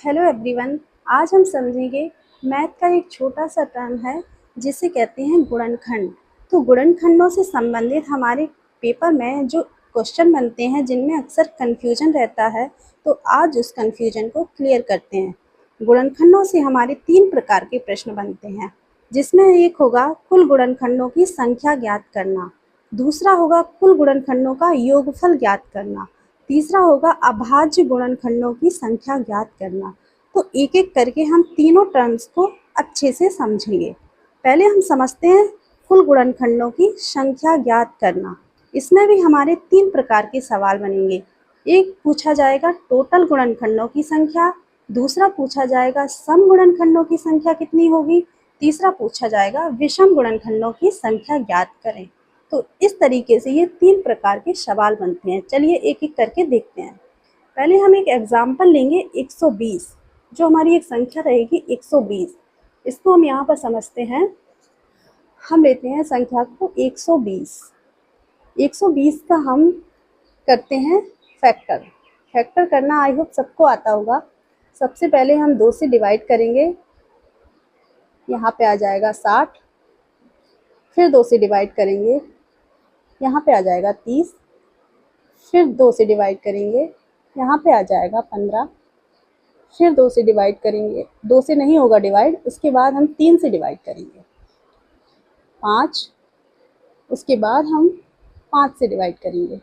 Hello everyone. आज हम समझेंगे मैथ का एक छोटा सा टर्म है जिसे कहते हैं गुणनखंड। तो गुणनखंडों से संबंधित हमारे पेपर में जो क्वेश्चन बनते हैं जिनमें अक्सर कन्फ्यूजन रहता है, तो आज उस कन्फ्यूजन को क्लियर करते हैं। गुणनखंडों से हमारे 3 प्रकार के प्रश्न बनते हैं, जिसमें एक होगा कुल गुणनखंडों की संख्या ज्ञात करना, दूसरा होगा कुल गुणनखंडों का योगफल ज्ञात करना, तीसरा होगा अभाज्य गुणनखंडों की संख्या ज्ञात करना। तो एक एक करके हम तीनों टर्म्स को अच्छे से समझेंगे। पहले हम समझते हैं कुल गुणनखंडों की संख्या ज्ञात करना। इसमें भी हमारे 3 प्रकार के सवाल बनेंगे। एक पूछा जाएगा टोटल गुणनखंडों की संख्या, दूसरा पूछा जाएगा सम गुणनखंडों की संख्या कितनी होगी, तीसरा पूछा जाएगा विषम गुणनखंडों की संख्या ज्ञात करें। तो इस तरीके से ये 3 प्रकार के सवाल बनते हैं। चलिए एक एक करके देखते हैं। पहले हम एक एग्जाम्पल लेंगे 120, जो हमारी एक संख्या रहेगी 120। इसको हम यहाँ पर समझते हैं। हम लेते हैं संख्या को 120। 120 का हम करते हैं फैक्टर। फैक्टर करना आई होप सबको आता होगा। सबसे पहले हम 2 से डिवाइड करेंगे, यहाँ पे आ जाएगा 60। फिर 2 से डिवाइड करेंगे, यहाँ पे आ जाएगा 30। फिर 2 से डिवाइड करेंगे, यहाँ पे आ जाएगा 15। फिर 2 से डिवाइड करेंगे, 2 से नहीं होगा डिवाइड, उसके बाद हम 3 से डिवाइड करेंगे 5। उसके बाद हम 5 से डिवाइड करेंगे।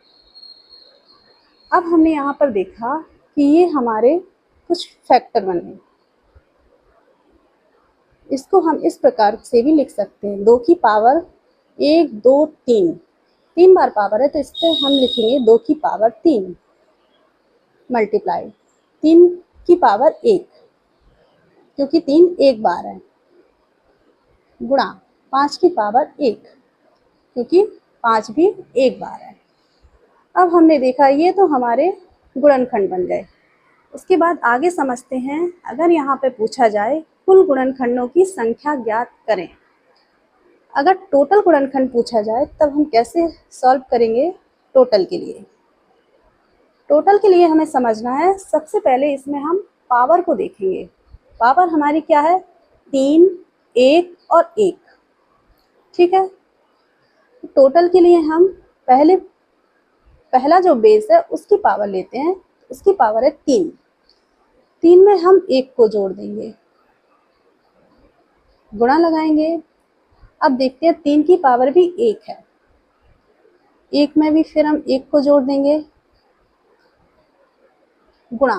अब हमने यहाँ पर देखा कि ये हमारे कुछ फैक्टर बने। इसको हम इस प्रकार से भी लिख सकते हैं, 2 की पावर 1 2 3। 3 बार पावर है तो इससे हम लिखेंगे 2 की पावर 3 मल्टीप्लाई 3 की पावर 1, क्योंकि 3 एक बार है, गुणा 5 की पावर 1, क्योंकि 5 भी एक बार है। अब हमने देखा ये तो हमारे गुणनखंड बन गए। उसके बाद आगे समझते हैं, अगर यहाँ पे पूछा जाए कुल गुणनखंडों की संख्या ज्ञात करें। अगर टोटल गुणनखंड पूछा जाए तब हम कैसे सॉल्व करेंगे टोटल के लिए। टोटल के लिए हमें समझना है, सबसे पहले इसमें हम पावर को देखेंगे। पावर हमारी क्या है, 3 1 और 1, ठीक है। टोटल के लिए हम पहला जो बेस है उसकी पावर लेते हैं, उसकी पावर है 3। 3 में हम 1 को जोड़ देंगे, गुणा लगाएंगे। अब देखते हैं 3 की पावर भी 1 है, 1 में भी फिर हम 1 को जोड़ देंगे, गुणा